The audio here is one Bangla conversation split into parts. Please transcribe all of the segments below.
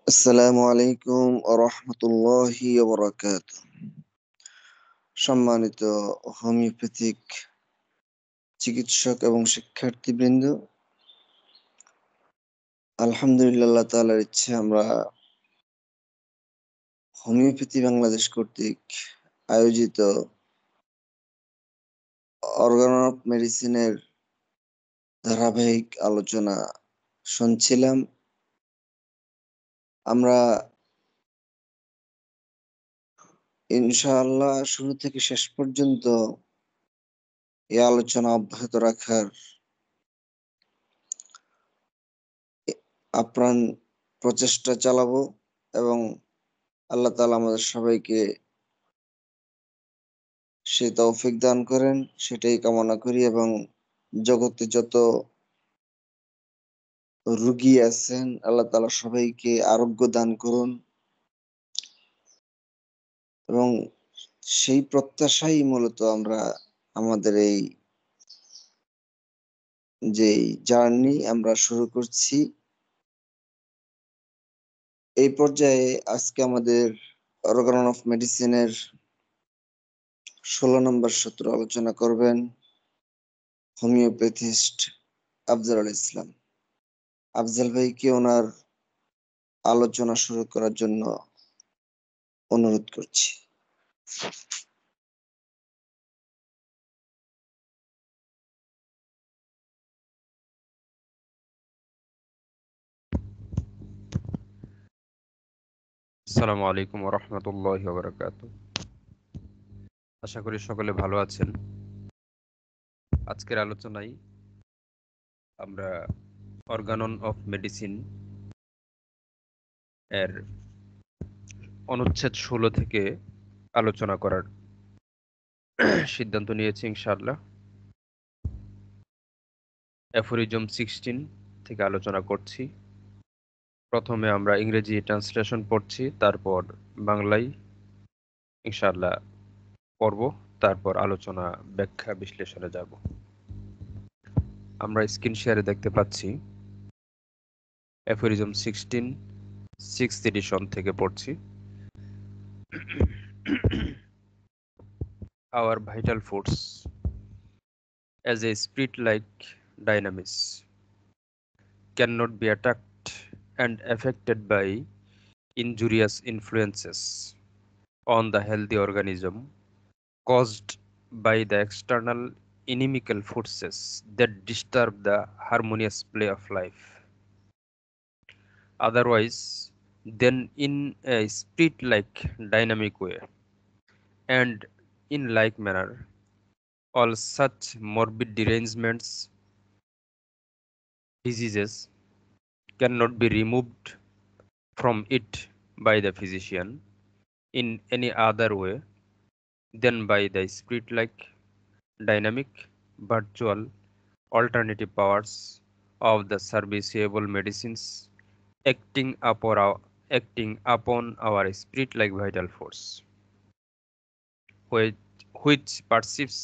আসসালামু আলাইকুম ওয়া রাহমাতুল্লাহি ওয়া বারাকাতুহু। সম্মানিত হোমিওপ্যাথিক চিকিৎসক এবং শিক্ষার্থীবৃন্দ, আলহামদুলিল্লাহ আল্লাহ তাআলার ইচ্ছে আমরা হোমিওপ্যাথি বাংলাদেশ কর্তৃক আয়োজিত অর্গান অফ মেডিসিনের ধারাবাহিক আলোচনা শুনছিলাম। আমরা ইনশাআল্লাহ শুরু থেকে শেষ পর্যন্ত এই আলোচনা অব্যাহত রাখার আপ্রাণ প্রচেষ্টা চালাবো এবং আল্লাহ তাআলা আমাদের সবাইকে সে তৌফিক দান করেন, সেটাই কামনা করি। এবং জগতে যত রুগী আছেন আল্লাহ তাআলা সবাইকে আরোগ্য দান করুন এবং সেই প্রত্যাশাই মূলত আমরা আমাদের এই যে জার্নি আমরা শুরু করছি। এই পর্যায়ে আজকে আমাদের অর্গান অফ মেডিসিনের 16 নম্বর সূত্র আলোচনা করবেন হোমিওপ্যাথিস্ট আফজালুল ইসলাম। আফজাল ভাইকে ওনার আলোচনা শুরু করার জন্য অনুরোধ করছি। আসসালামু আলাইকুম ওয়া রাহমাতুল্লাহি ওয়া বারাকাতুহু। আশা করি সকলে ভালো আছেন। আজকের আলোচনায় আমরা অর্গানন অফ মেডিসিন এর অনুচ্ছেদ 16 থেকে আলোচনা করার সিদ্ধান্ত নিয়েছি ইনশাআল্লাহ। অ্যাফোরিজম 16 থেকে আলোচনা করছি। প্রথমে আমরা ইংরেজি ট্রান্সলেশন পড়ছি, তারপর বাংলায় ইনশাআল্লাহ পড়ব, তারপর আলোচনা ব্যাখ্যা বিশ্লেষণে যাব। আমরা স্ক্রিন শেয়ারে দেখতে পাচ্ছি অ্যাফোরিজম 16 6th এডিশন থেকে পড়ছি। Our vital force as a spirit-like dynamis cannot be attacked and affected by injurious influences on the healthy organism caused by the external inimical forces that disturb the harmonious play of life. Otherwise, than in a spirit-like dynamic way, and in like manner, all such morbid derangements, diseases cannot be removed from it by the physician in any other way than by the spirit-like, dynamic, virtual, alternative powers of the serviceable medicines acting upon our spirit-like vital force, which, which perceives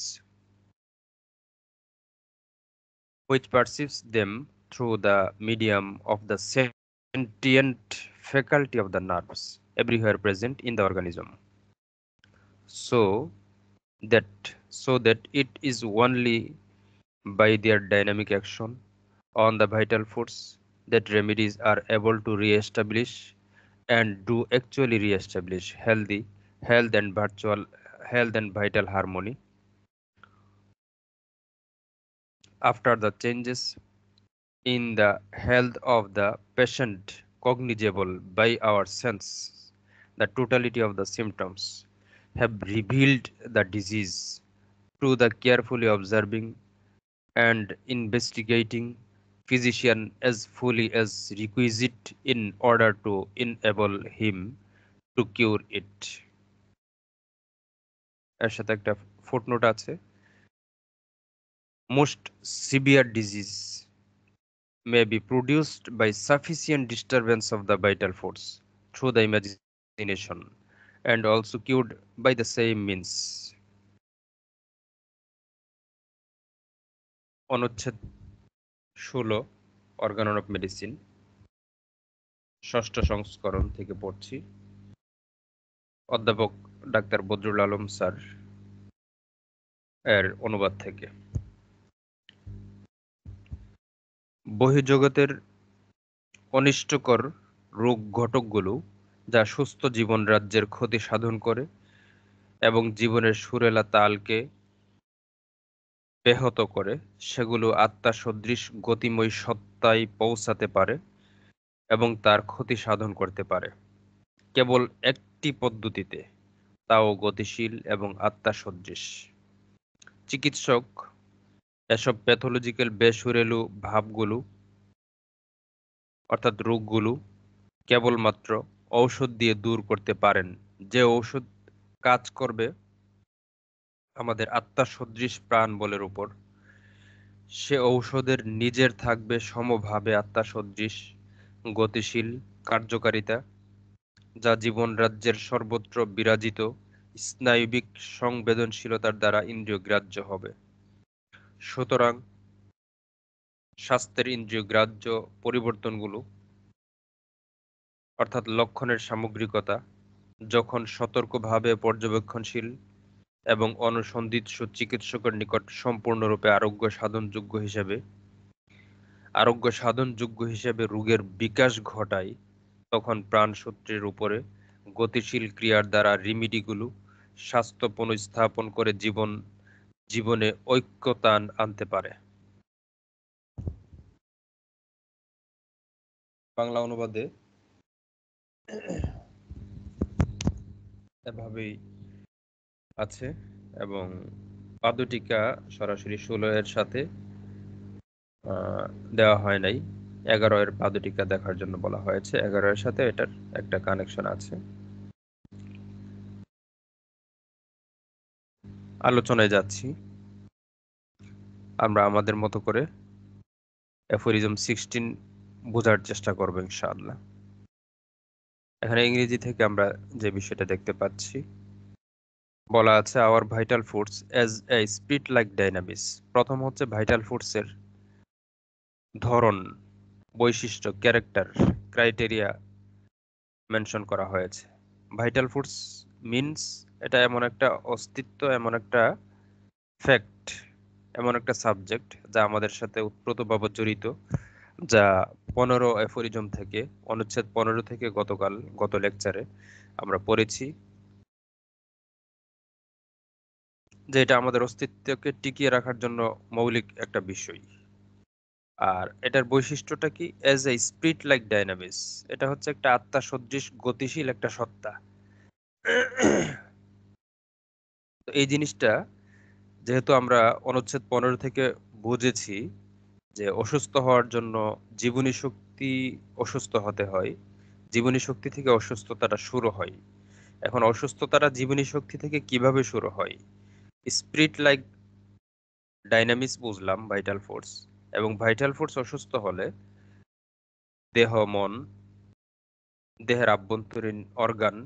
which perceives them through the medium of the sentient faculty of the nerves everywhere present in the organism, so that it is only by their dynamic action on the vital force that remedies are able to re-establish and do actually re-establish health and virtual health and vital harmony after the changes in the health of the patient cognizable by our sense. The totality of the symptoms have revealed the disease to the carefully observing and investigating physician as fully as requisite in order to enable him to cure it. এর সাথে একটা ফুটনোট আছে। Most severe disease may be produced by sufficient disturbance of the vital force through the imagination and also cured by the same means. অনুচ্ছেদ 16 অর্গানন অফ মেডিসিন ষষ্ঠ সংস্করণ থেকে পড়ছি, অধ্যাপক ডাক্তার বদরুল আলম স্যার এর অনুবাদ থেকে। বহির্জগতের অনিষ্টকর রোগ ঘটকগুলো যা সুস্থ জীবন রাজ্যের ক্ষতি সাধন করে এবং জীবনের সুরেলা তালকে ব্যাহত করে, সেগুলো আত্মা সদৃশ গতিময় সত্তায় পৌঁছাতে পারে এবং তার ক্ষতি সাধন করতে পারে কেবল একটি পদ্ধতিতে, তাও গতিশীল এবং আত্মা সদৃশ। চিকিৎসক এসব প্যাথোলজিক্যাল বেসুরেলু ভাবগুলো অর্থাৎ রোগগুলো কেবলমাত্র ঔষধ দিয়ে দূর করতে পারেন। যে ঔষধ কাজ করবে আমাদের আত্মা সদৃশ প্রাণ বলের উপর, সে ঔষধের নিজের থাকবে সমভাবে আত্মা সদৃশ গতিশীল কার্যকারিতা, যা জীবন রাজ্যের সর্বত্র বিরাজিত স্নায়বিক সংবেদনশীলতার দ্বারা ইন্দ্রিয় গ্রাহ্য হবে। সুতরাং স্বাস্থ্যের ইন্দ্রিয় গ্রাহ্য পরিবর্তনগুলো অর্থাৎ লক্ষণের সামগ্রিকতা যখন সতর্কভাবে পর্যবেক্ষণশীল এবং অনুসন্ধিৎস চিকিৎসকের নিকট সম্পূর্ণরূপে আরোগ্য সাধনযোগ্য হিসেবে রোগের বিকাশ ঘটায়, তখন প্রাণসূত্রের উপরে গতিশীল ক্রিয়ার দ্বারা রিমিডিগুলো স্বাস্থ্য পুনঃস্থাপন করে জীবনে ঐক্যতান আনতে পারে। বাংলা অনুবাদে এভাবেই আছে এবং পাদটীকা সরাসরি 16 এর সাথে দেওয়া হয় নাই, 11 এর পাদটীকা দেখার জন্য বলা হয়েছে। 11 এর সাথে এটার একটা কানেকশন আছে। আলোচনায় যাচ্ছি। আমরা আমাদের মতো করে অ্যাফোরিজম 16 বোঝার চেষ্টা করব ইনশাআল্লাহ। এখানে ইংরেজি থেকে আমরা যে বিষয়টা দেখতে পাচ্ছি, বলা আছে our vital force as a spirit like dynamics. প্রথম হচ্ছে ভাইটাল ফোর্সের ধরন, বৈশিষ্ট্য, ক্যারেক্টার, ক্রাইটেরিয়া মেনশন করা হয়েছে। ভাইটাল ফোর্স মিনস এটা এমন একটা অস্তিত্ব, এমন একটা ফ্যাক্ট, এমন একটা সাবজেক্ট যা আমাদের সাথে ওতপ্রোতভাবে জড়িত, যা 15 অ্যাফোরিজম থেকে, অনুচ্ছেদ 15 থেকে গত লেকচারে আমরা পড়েছি, যে এটা আমাদের অস্তিত্বকে টিকিয়ে রাখার জন্য মৌলিক একটা বিষয়। আর এটার বৈশিষ্ট্যটা কি? As a spirit like dynamics, এটা হচ্ছে একটা আত্মা সদৃশ গতিশীল একটা সত্তা। তো এই জিনিসটা যেহেতু আমরা অনুচ্ছেদ 15 থেকে বুঝেছি যে অসুস্থ হওয়ার জন্য জীবনী শক্তি, অসুস্থ হতে হয়, জীবনী শক্তি থেকে অসুস্থতাটা শুরু হয়। এখন অসুস্থতাটা জীবনী শক্তি থেকে কিভাবে শুরু হয়? স্পিরিট লাইক ডাইনামিক্স বুঝলাম, ভাইটাল ফোর্স, এবং ভাইটাল ফোর্স অসুস্থ হলে দেহ, মন, দেহের আভ্যন্তরীণ অর্গান,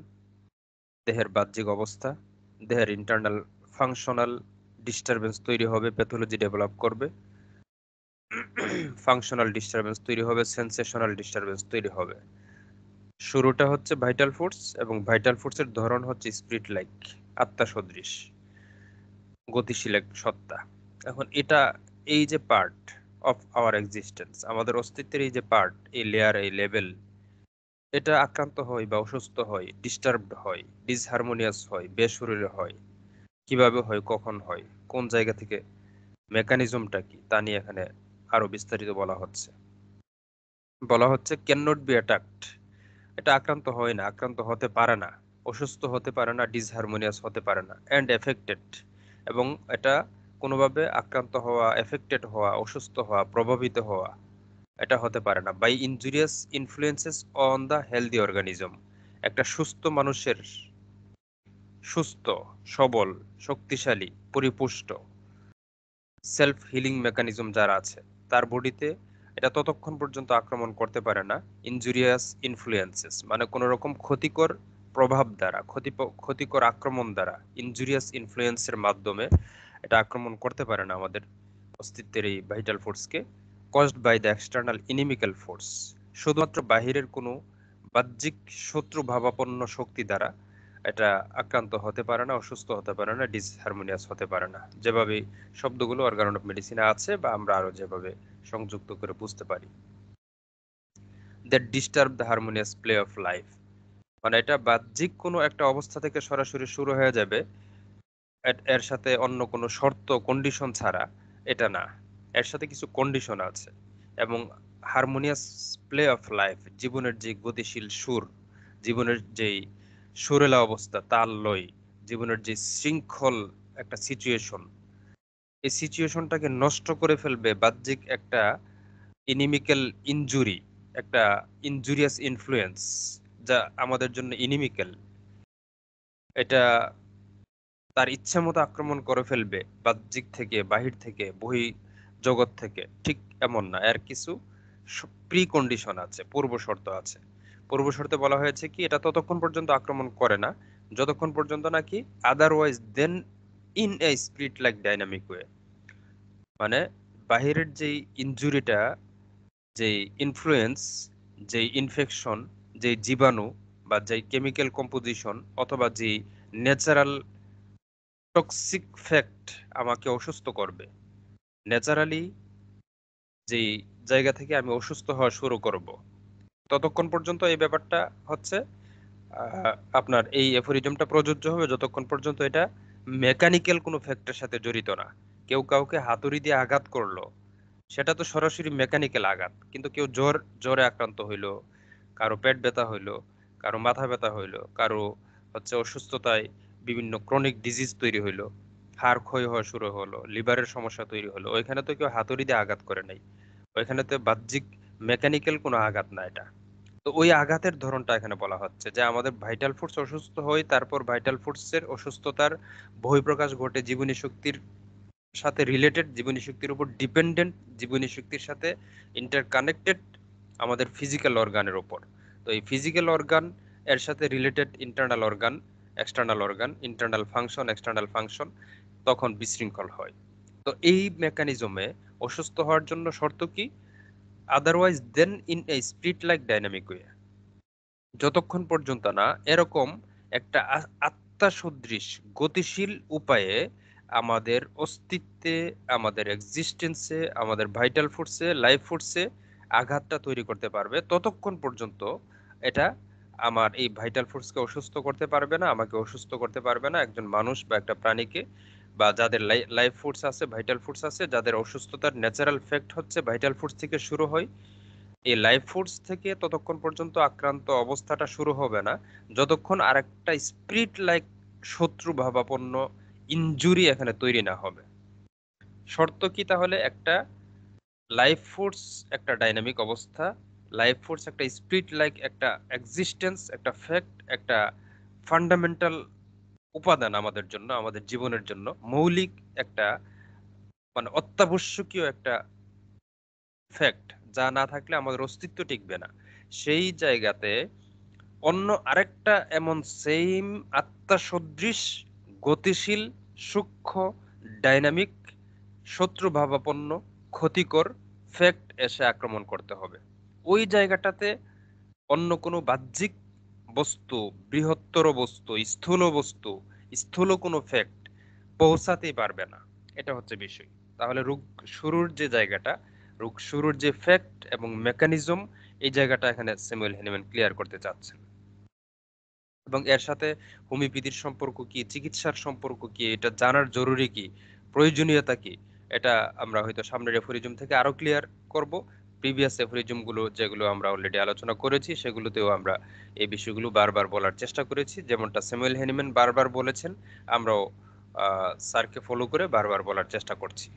দেহের বাহ্যিক অবস্থা, দেহের ইন্টারনাল ফাংশনাল ডিস্টারবেন্স তৈরি হবে, প্যাথোলজি ডেভেলপ করবে, ফাংশনাল ডিস্টারবেন্স তৈরি হবে, সেন্সেশনাল ডিস্টারবেন্স তৈরি হবে। শুরুটা হচ্ছে ভাইটাল ফোর্স, এবং ভাইটাল ফোর্সের ধরন হচ্ছে স্পিরিট লাইক, আত্মা সদৃশ গতিশীল এক সত্তা। এখন এটা, এই যে পার্ট অফ আওয়ার এক্সিস্টেন্স, আমাদের অস্তিত্বের এই যে পার্ট, এই লেয়ার, এই লেভেল, এটা আক্রান্ত হয় বা অসুস্থ হয়, ডিস্টার্বড হয়, ডিসহারমোনিয়াস হয়, বেসুরির হয়। কিভাবে হয়, কখন হয়, কোন জায়গা থেকে, মেকানিজমটা কি, তা নিয়ে এখানে আরো বিস্তারিত বলা হচ্ছে ক্যান নট বি অ্যাটাকড, এটা আক্রান্ত হয় না, আক্রান্ত হতে পারে না, অসুস্থ হতে পারে না, ডিসহারমোনিয়াস হতে পারে না, অ্যান্ড এফেক্টেড, এবং এটা কোনোভাবে আক্রান্ত হওয়া, এফেক্টেড হওয়া, অসুস্থ হওয়া, প্রভাবিত হওয়া, এটা হতে পারে না by injurious influences on the healthy organism. একটা সুস্থ মানুষের, সুস্থ, সবল, শক্তিশালী, পরিপুষ্ট সেলফ হিলিং মেকানিজম যারা আছে, তার বডিতে এটা ততক্ষণ পর্যন্ত আক্রমণ করতে পারে না ইনজুরিয়াস ইনফ্লুয়েন্সেস, মানে কোনো রকম ক্ষতিকর প্রভাব দ্বারা, ক্ষতিকর আক্রমণ দ্বারা, ইনজুরিয়াস ইনফ্লুয়েন্সের মাধ্যমে এটা আক্রমণ করতে পারে না আমাদের অস্তিত্বের এই vital force, caused by the external inimical force. শুধুমাত্র বাহিরের কোনো বাহ্যিক শত্রু ভাবাপন্ন শক্তি দ্বারা এটা আক্রান্ত হতে পারে না, অসুস্থ হতে পারে না, ডিসহারমোনিয়াস হতে পারে না, যেভাবে শব্দগুলো অর্গান অফ মেডিসিনে আছে বা আমরা আরো যেভাবে সংযুক্ত করে বুঝতে পারি। That disturb the harmonious play of life, মানে এটা বাহ্যিক কোনো একটা অবস্থা থেকে সরাসরি শুরু হয়ে যাবে, এর সাথে অন্য কোনো শর্ত কন্ডিশন ছাড়া, এটা না। এর সাথে কিছু কন্ডিশন আছে, এবং হারমোনিয়াস প্লে অফ লাইফ, জীবনের যে গতিশীল সুর, জীবনের যেই সুরেলা অবস্থা, তাল লয়, জীবনের যে শৃঙ্খল একটা সিচুয়েশন, এই সিচুয়েশনটাকে নষ্ট করে ফেলবে বাহ্যিক একটা ইনিমিক্যাল ইনজুরি, একটা ইনজুরিয়াস ইনফ্লুয়েন্স, যা আমাদের জন্য ইনিমিক্যাল। এটা তার ইচ্ছা মতো আক্রমণ করে ফেলবে বাহ্যিক থেকে, বাহির থেকে, বহি জগৎ থেকে, ঠিক এমন না। এর কিছু প্রি কন্ডিশন আছে, পূর্ব শর্ত আছে। পূর্ব শর্তে বলা হয়েছে কি, এটা ততক্ষণ পর্যন্ত আক্রমণ করে না যতক্ষণ পর্যন্ত নাকি otherwise then in a spirit like dynamic way, মানে বাহিরের যেই ইনজুরিটা, যেই ইনফ্লুয়েন্স, যেই ইনফেকশন, যেই জীবাণু বা যেই কেমিক্যাল কম্পোজিশন অথবা যেই ন্যাচারাল টক্সিক ফ্যাক্ট আমাকে অসুস্থ করবে, ন্যাচারালি যেই জায়গা থেকে আমি অসুস্থ হওয়া শুরু করব, ততক্ষণ পর্যন্ত এই ব্যাপারটা হচ্ছে আপনার এই অ্যাফোরিজমটা প্রযোজ্য হবে যতক্ষণ পর্যন্ত এটা মেকানিক্যাল কোনো ফ্যাক্টরের সাথে জড়িত না। কেউ কাউকে হাতুড়ি দিয়ে আঘাত করলো, সেটা তো সরাসরি মেকানিক্যাল আঘাত, কিন্তু কেউ জ্বরে আক্রান্ত হইলো, কারো পেট ব্যথা হইলো, কারো মাথা ব্যথা হইলো, কারো হচ্ছে অসুস্থতায় বিভিন্ন ক্রনিক ডিজিজ তৈরি হইলো, হাড় ক্ষয় হওয়া শুরু হলো, লিভারের সমস্যা তৈরি হলো, ওইখানে তো কেউ হাতুড়ি দিয়ে আঘাত করে নাই, ওইখানে তো বাহ্যিক মেকানিক্যাল কোনো আঘাত না এটা। তো ওই আঘাতের ধরনটা এখানে বলা হচ্ছে যে আমাদের ভাইটাল ফোর্স অসুস্থ হয়, তারপর ভাইটাল ফোর্সের অসুস্থতার বহিঃপ্রকাশ ঘটে জীবনী শক্তির সাথে রিলেটেড, জীবনী শক্তির উপর ডিপেন্ডেন্ট, জীবনী শক্তির সাথে ইন্টারকানেক্টেড আমাদের ফিজিক্যাল অর্গানের উপর। তো এই ফিজিক্যাল অর্গান এর সাথে related internal organ, external organ, internal function, external function তখন বিশৃঙ্খল হয়। তো এই মেকানিজমে অসুস্থ হওয়ার জন্য শর্ত কি, otherwise then in a spirit like dynamic way, যতক্ষণ পর্যন্ত না এরকম একটা আত্মা সদৃশ গতিশীল উপায়ে আমাদের অস্তিত্বে, আমাদের এক্সিস্টেন্সে, আমাদের ভাইটাল ফোর্সে, লাইফ ফোর্সে আঘাতটা তৈরি করতে পারবে, ততক্ষণ পর্যন্ত এটা আমার এই ভাইটাল ফোর্সকে অসুস্থ করতে পারবে না, আমাকে অসুস্থ করতে পারবে না, একজন মানুষ বা একটা প্রাণীকে, বা যাদের লাইফ ফোর্স আছে, ভাইটাল ফোর্স আছে, যাদের অসুস্থতার ন্যাচারাল ফ্যাক্ট হচ্ছে ভাইটাল ফোর্স থেকে শুরু হয়, এই লাইফ ফোর্স থেকে ততক্ষণ পর্যন্ত আক্রান্ত অবস্থাটা শুরু হবে না যতক্ষণ আরেকটা স্পিরিট লাইক শত্রু ভাবাপন্ন ইনজুরি এখানে তৈরি না হবে। শর্ত কি তাহলে, একটা লাইফ ফোর্স একটা ডাইনামিক অবস্থা, লাইফ ফোর্স একটা স্পিরিট লাইক একটা এক্সিস্টেন্স, একটা ফ্যাক্ট, একটা ফান্ডামেন্টাল উপাদান আমাদের জন্য, আমাদের জীবনের জন্য মৌলিক একটা, মানে অত্যাবশ্যকীয় একটা ফ্যাক্ট, যা না থাকলে আমাদের অস্তিত্ব টিকবে না। সেই জায়গাতে অন্য আরেকটা এমন সেম আত্মা সদৃশ গতিশীল সূক্ষ্ম ডাইনামিক শত্রুভাবাপন্ন ক্ষতিকর ফ্যাক্ট এসে আক্রমণ করতে হবে। ওই জায়গাটাতে অন্য কোনো বাহ্যিক বস্তু, বৃহত্তর বস্তু, স্থূল কোনো ফ্যাক্ট পৌঁছাতেই পারবে না। এটা হচ্ছে বিষয়। তাহলে রোগ শুরুর যে জায়গাটা, রোগ শুরুর যে ফ্যাক্ট এবং মেকানিজম, এই জায়গাটা এখানে স্যামুয়েল হ্যানিম্যান ক্লিয়ার করতে চাচ্ছেন। এবং এর সাথে হোমিওপ্যাথির সম্পর্ক কি, চিকিৎসার সম্পর্ক কি, এটা জানার জরুরি কি, প্রয়োজনীয়তা কি, এটা আমরা হয়তো সামনের এফোরিজম থেকে আরো ক্লিয়ার করব। প্রিভিয়াস এফোরিজম গুলো যেগুলো আমরা অলরেডি আলোচনা করেছি সেগুলোতেও আমরা এই বিষয়গুলো বারবার বলার চেষ্টা করেছি, যেমনটা স্যামুয়েল হ্যানিম্যান বারবার বলেছেন, আমরাও স্যারকে ফলো করে বারবার বলার চেষ্টা করছি।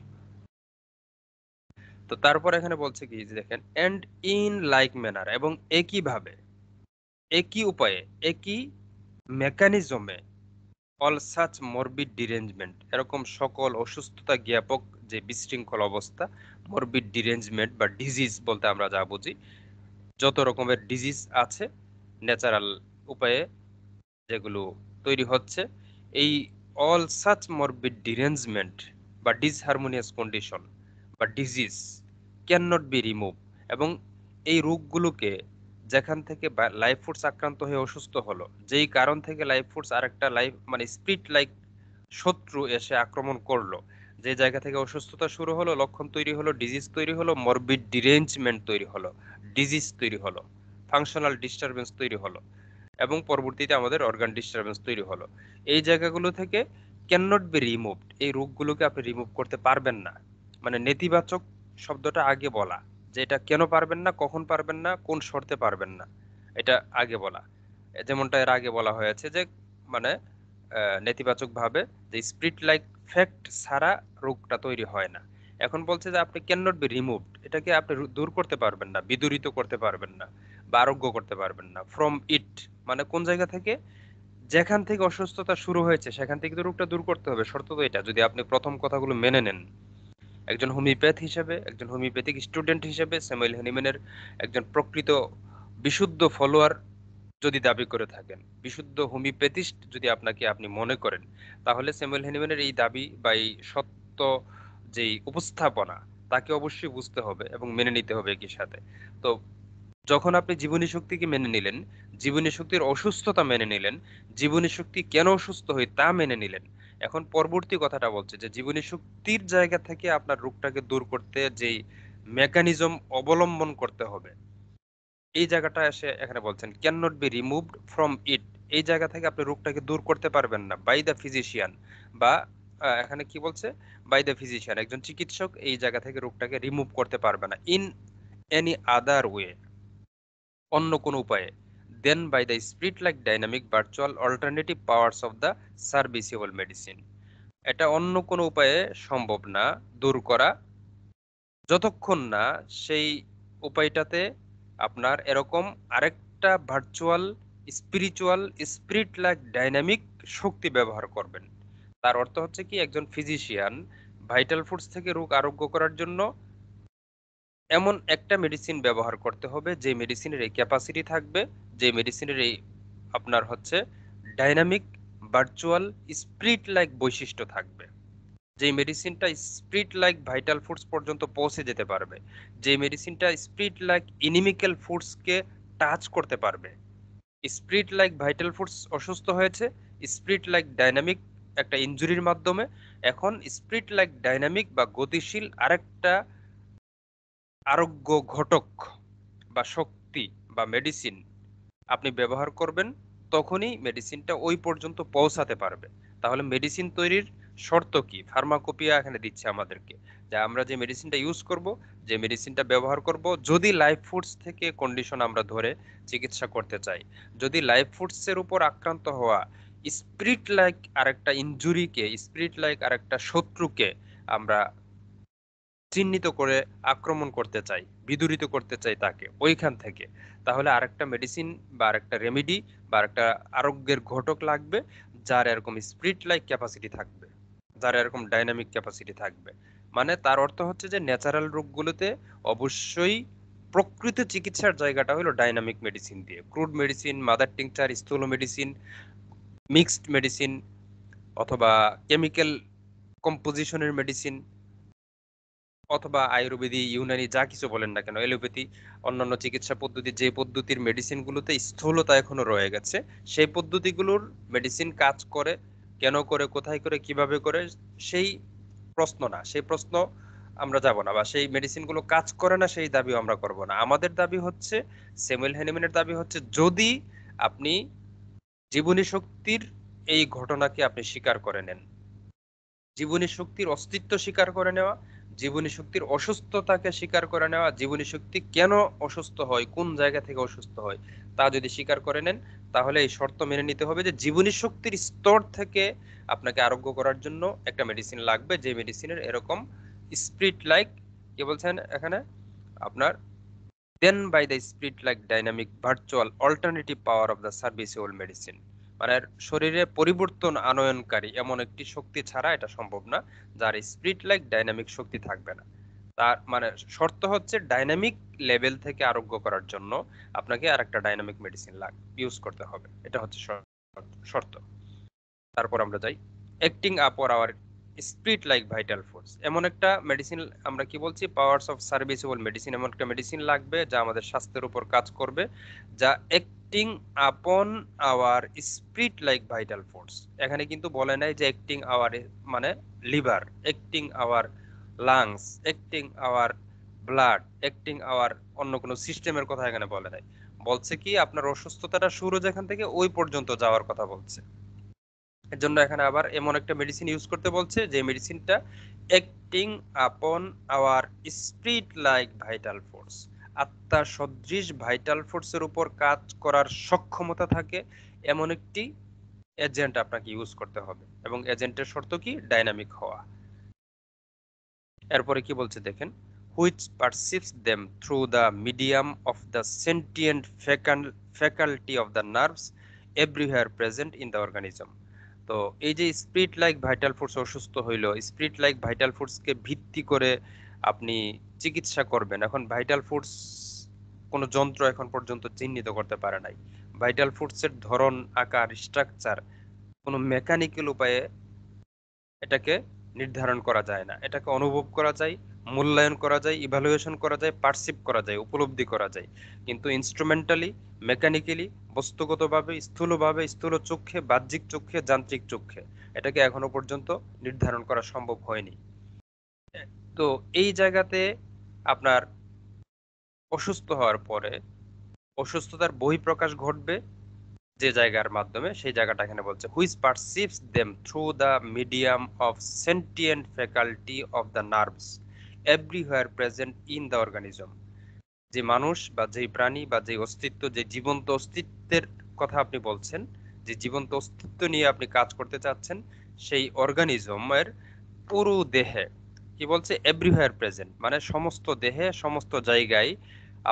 তো তারপর এখানে বলছে কি যে দেখেন, এন্ড ইন লাইক ম্যানার, এবং একইভাবে, একই উপায়ে, একই মেকানিজমে, অল সাচ মরবিড ডিরেঞ্জমেন্ট, এরকম সকল অসুস্থতা জ্ঞাপক যে বিশৃঙ্খল অবস্থা, মরবিড ডিরেঞ্জমেন্ট বা ডিজিজ বলতে আমরা যা বুঝি, যত রকমের ডিজিজ আছে ন্যাচারাল উপায়ে যেগুলো তৈরি হচ্ছে, এই অল সাচ মরবিড ডিরেঞ্জমেন্ট বা ডিসহারমোনিয়াস কন্ডিশন বা disease can not be remove, এবং এই রোগগুলোকে যেখান থেকে লাইফ ফুডস আক্রান্ত হয়ে অসুস্থ হলো, যেই কারণ থেকে লাইফ ফুডস আরেকটা লাইফ মানে স্পিরিট লাইক শত্রু এসে আক্রমণ করলো, যে জায়গা থেকে অসুস্থতা শুরু হলো, লক্ষণ তৈরি হলো, ডিজিজ তৈরি হলো, মরবিড ডিরেঞ্জমেন্ট তৈরি হলো, ডিজিজ তৈরি হলো, ফাংশনাল ডিস্টারবেন্স তৈরি হলো, এবং পরবর্তীতে আমাদের অর্গান ডিস্টারবেন্স তৈরি হলো। এই জায়গাগুলো থেকে ক্যান নট বি রিমুভড, এই রোগগুলোকে আপনি রিমুভ করতে পারবেন না। মানে নেতিবাচক শব্দটা আগে বলা, যে এটা কেন পারবেন না, কখন পারবেন না, কোন শর্তে পারবেন না, এটা আগে বলা। যেমনটা এর আগে বলা হয়েছে যে মানে নেতিবাচক ভাবে যে স্পিরিট লাইক ফ্যাক্ট ছাড়া রোগটা তৈরি হয় না। এখন বলছে যে আপনি ক্যান নট বি রিমুভড, এটাকে আপনি দূর করতে পারবেন না, বিদূরিত করতে পারবেন না, বা আরোগ্য করতে পারবেন না। ফ্রম ইট মানে কোন জায়গা থেকে, যেখান থেকে অসুস্থতা শুরু হয়েছে সেখান থেকে তো রোগটা দূর করতে হবে। শর্ত তো এটা, যদি আপনি প্রথম কথাগুলো মেনে নেন। একজন হোমিওপ্যাথ হিসেবে, একজন হোমিওপ্যাথিক স্টুডেন্ট হিসেবে, স্যামুয়েল হ্যানিম্যানের একজন প্রকৃত বিশুদ্ধ ফলোয়ার যদি দাবি করে থাকেন, বিশুদ্ধ হোমিওপ্যাথিস্ট যদি আপনাকে আপনি মনে করেন, তাহলে স্যামুয়েল হ্যানিম্যানের এই দাবি বা এই সত্য যেই উপস্থাপনা, তাকে অবশ্যই বুঝতে হবে এবং মেনে নিতে হবে একই সাথে। তো যখন আপনি জীবনী শক্তিকে মেনে নিলেন, জীবনী শক্তির অসুস্থতা মেনে নিলেন, জীবনী শক্তি কেন অসুস্থ হয় তা মেনে নিলেন, এখন পরবর্তী কথাটা বলছে যে জীবনী শক্তির জায়গা থেকে আপনার রোগটাকে দূর করতে যেই মেকানিজম অবলম্বন করতে হবে, এই জায়গাটা এসে এখানে বলছেন can not be removed from it. এই জায়গা থেকে আপনি রোগটাকে দূর করতে পারবেন না বাই দ্য ফিজিশিয়ান, বা এখানে কি বলছে, বাই দ্য ফিজিশিয়ান, একজন চিকিৎসক এই জায়গা থেকে রোগটাকে রিমুভ করতে পারবে না ইন এনি আদার ওয়ে, অন্য কোনো উপায়ে, then by the spirit like dynamic virtual alternative powers of the serviceable medicine. এটা অন্য কোনো উপায়ে সম্ভব না দূর করা, যতক্ষণ না সেই উপায়টাতে আপনার এরকম আরেকটা virtual spiritual spirit like dynamic শক্তি ব্যবহার করবেন। তার অর্থ হচ্ছে কি, একজন ফিজিশিয়ান ভাইটাল ফুডস থেকে রোগ আরোগ্য করার জন্য এমন একটা মেডিসিন ব্যবহার করতে হবে যে মেডিসিনের এই ক্যাপাসিটি থাকবে, যে মেডিসিনের এই আপনার হচ্ছে ডাইনামিক ভার্চুয়াল স্পিরিট লাইক বৈশিষ্ট্য থাকবে, যে মেডিসিনটা স্পিরিট লাইক ভাইটাল ফুডস পর্যন্ত পৌঁছে যেতে পারবে, যে মেডিসিনটা স্পিরিট লাইক ইনিমিক্যাল ফুডসকে টাচ করতে পারবে। স্পিরিট লাইক ভাইটাল ফুডস অসুস্থ হয়েছে স্পিরিট লাইক ডাইনামিক একটা ইনজুরির মাধ্যমে, এখন স্পিরিট লাইক ডাইনামিক বা গতিশীল আরেকটা আরোগ্য ঘটক বা শক্তি বা মেডিসিন আপনি ব্যবহার করবেন, তখনই মেডিসিনটা ওই পর্যন্ত পৌঁছাতে পারবে। তাহলে মেডিসিন তৈরির শর্ত কি, ফার্মাকোপিয়া এখানে দিচ্ছে আমাদেরকে, যে আমরা যে মেডিসিনটা ইউজ করব, যে মেডিসিনটা ব্যবহার করব, যদি লাইফ ফুডস থেকে কন্ডিশন আমরা ধরে চিকিৎসা করতে চাই, যদি লাইফ ফুডস এর উপর আক্রান্ত হওয়া স্পিরিট লাইক আরেকটা ইনজুরিকে, স্পিরিট লাইক আরেকটা শত্রুকে আমরা চিহ্নিত করে আক্রমণ করতে চাই, বিদূরিত করতে চাই তাকে ওইখান থেকে, তাহলে আরেকটা মেডিসিন বা আরেকটা রেমেডি বা আরেকটা আরোগ্যের ঘটক লাগবে, যার এরকম স্পিরিট লাইক ক্যাপাসিটি থাকবে, যার এরকম ডাইনামিক ক্যাপাসিটি থাকবে। মানে তার অর্থ হচ্ছে যে ন্যাচারাল রোগগুলোতে অবশ্যই প্রকৃত চিকিৎসার জায়গাটা হলো ডাইনামিক মেডিসিন দিয়ে, ক্রুড মেডিসিন, মাদার টিংচার, স্থূল মেডিসিন, মিক্সড মেডিসিন, অথবা কেমিক্যাল কম্পোজিশনের মেডিসিন, অথবা আয়ুর্বেদিক, ইউনানি, যা কিছু বলেন না কেন, এলোপ্যাথি, অন্যান্য চিকিৎসা পদ্ধতি, যে পদ্ধতির মেডিসিন গুলোতে স্থূলতা এখনো রয়ে গেছে, সেই পদ্ধতিগুলোর মেডিসিন কাজ করে, কেন করে, কোথায় করে, কিভাবে করে, সেই প্রশ্ন না, সেই প্রশ্ন আমরা যাব না, বা সেই মেডিসিন গুলো কাজ করে না সেই দাবিও আমরা করব না। আমাদের দাবি হচ্ছে, স্যামুয়েল হ্যানিম্যানের দাবি হচ্ছে, যদি আপনি জীবনী শক্তির এই ঘটনাকে আপনি স্বীকার করে নেন, জীবনী শক্তির অস্তিত্ব স্বীকার করে নেওয়া, জীবনী শক্তির অসুস্থতাকে স্বীকার করে নেওয়া, জীবনী শক্তি কেন অসুস্থ হয়, কোন জায়গা থেকে অসুস্থ হয়, তা যদি স্বীকার করে নেন, তাহলে এই শর্ত মেনে নিতে হবে যে জীবনী শক্তির স্তর থেকে আপনাকে আরোগ্য করার জন্য একটা মেডিসিন লাগবে, যে মেডিসিনের এরকম স্পিরিট লাইক, কি বলছেন এখানে আপনার, then by the spirit like dynamic virtual alternative power of the serviceable medicine. মানে শরীরে পরিবর্তন আনয়নকারী এমন একটি শক্তি ছাড়া এটা সম্ভব না, যার স্পিরিট লাইক ডাইনামিক শক্তি থাকবে না। তার মানে শর্ত হচ্ছে ডাইনামিক লেভেল থেকে আরোগ্য করার জন্য আপনাকে আর একটা ডাইনামিক মেডিসিন ইউজ করতে হবে, এটা হচ্ছে শর্ত। তারপর আমরা যাই, acting upon our spirit like vital force, এমন একটা মেডিসিন আমরা কি বলছি, পাওয়ার্স অফ সার্ভিসেবল মেডিসিন, এমন একটা মেডিসিন লাগবে যা আমাদের স্বাস্থ্যের উপর কাজ করবে, যা acting upon our spirit like vital force. এখানে কিন্তু বলে নাই যে অ্যাক্টিং আওয়ার মানে liver, acting our lungs, acting our blood, acting our অন্য কোনো সিস্টেমের কথা এখানে বলে নাই। বলছে কি আপনার অসুস্থতাটা শুরু যেখান থেকে ওই পর্যন্ত যাওয়ার কথা বলছে। এর জন্য এখানে আবার এমন একটা মেডিসিন ইউজ করতে বলছে যে মেডিসিনটা acting upon our spirit like vital force, আত্মা সদৃশ ভাইটাল ফোর্সের উপর কাজ করার সক্ষমতা থাকে এমন একটি এজেন্ট আপনাকে ইউজ করতে হবে, এবং এজেন্টের শর্ত কি, ডাইনামিক হওয়া। এরপরে কি বলছে দেখেন, which perceives them through the medium of the sentient faculty of the nerves everywhere present in the organism. তো এই যে স্পিরিট লাইক ভাইটাল ফোর্স অসুস্থ হইল, স্পিরিট লাইক ভাইটাল ফোর্সকে ভিত্তি করে আপনি চিকিৎসা করবেন। এখন ভাইটাল ফোর্স কোনো যন্ত্র এখন পর্যন্ত চিহ্নিত করতে পারে নাই। ভাইটাল ফোর্সের ধরন, আকার, স্ট্রাকচার কোনো মেকানিক্যাল উপায়ে এটাকে নির্ধারণ করা যায় না। এটাকে অনুভব করা যায়, মূল্যায়ন করা যায়, ইভালুয়েশন করা যায়, পারসিভ করা যায়, উপলব্ধি করা যায়। কিন্তু ইনস্ট্রুমেন্টালি, মেকানিক্যালি, বস্তুগতভাবে, স্থূলভাবে, স্থূল চক্ষে, বাহ্যিক চক্ষে, যান্ত্রিক চক্ষে এটাকে এখনো পর্যন্ত নির্ধারণ করা সম্ভব হয়নি। তো এই জায়গাতে আপনার অসুস্থ হওয়ার পরে অসুস্থতার বহিঃপ্রকাশ ঘটবে যে জায়গার মাধ্যমে, সেই জায়গাটা এখানে বলছে which perceives them through the medium of sentient faculty of the nerves everywhere present in the organism. যে মানুষ বা যেই প্রাণী বা যে অস্তিত্ব, যে জীবন্ত অস্তিত্বের কথা আপনি বলছেন, যে জীবন্ত অস্তিত্ব নিয়ে আপনি কাজ করতে চাচ্ছেন, সেই অর্গানিজমের পুরো দেহে কি বলছে, এভরিহোয়ার প্রেজেন্ট মানে সমস্ত দেহে, সমস্ত জায়গায়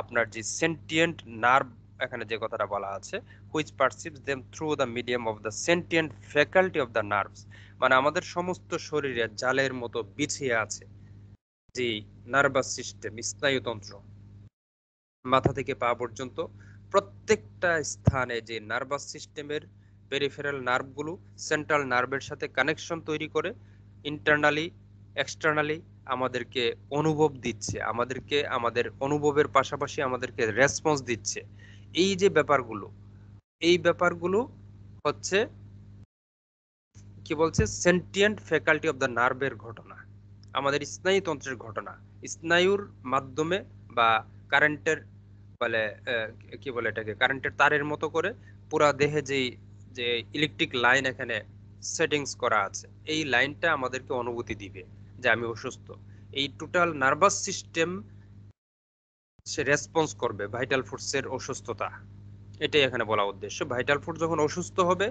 আপনার যে সেন্টিয়েন্ট নার্ভ, এখানে যে কথাটা বলা আছে, which perceives them through the medium of the sentient faculty of the nerves, মানে আমাদের সমস্ত শরীরে জালের মতো বিছিয়ে আছে যে নার্ভাস সিস্টেম, স্নায়ুতন্ত্র, মাথা থেকে পা পর্যন্ত প্রত্যেকটা স্থানে যে নার্ভাস সিস্টেমের পেরিফেরাল নার্ভগুলো সেন্ট্রাল নার্ভের সাথে কানেকশন তৈরি করে ইন্টারনালি এক্সটার্নালি আমাদেরকে অনুভব দিচ্ছে, আমাদেরকে আমাদের অনুভবের পাশাপাশি আমাদেরকে রেসপন্স দিচ্ছে। এই যে ব্যাপারগুলো, এই ব্যাপারগুলো হচ্ছে কি বলছে, সেন্টিয়েন্ট ফ্যাকাল্টি অফ দ্য নার্ভের ঘটনা, আমাদের স্নায়ুতন্ত্রের ঘটনা। স্নায়ুর মাধ্যমে বা কারেন্টের বলে কি বলে এটাকে, কারেন্টের তারের মতো করে পুরা দেহে যেই যে ইলেকট্রিক লাইন এখানে সেটিংস করা আছে, এই লাইনটা আমাদেরকে অনুভূতি দিবে যে আমি অসুস্থ। এই টোটাল নার্ভাস সিস্টেম সে রেসপন্স করবে ভাইটাল ফোর্সের অসুস্থতা, এটাই এখানে বলা উদ্দেশ্য। ভাইটাল ফোর্স যখন অসুস্থ হবে,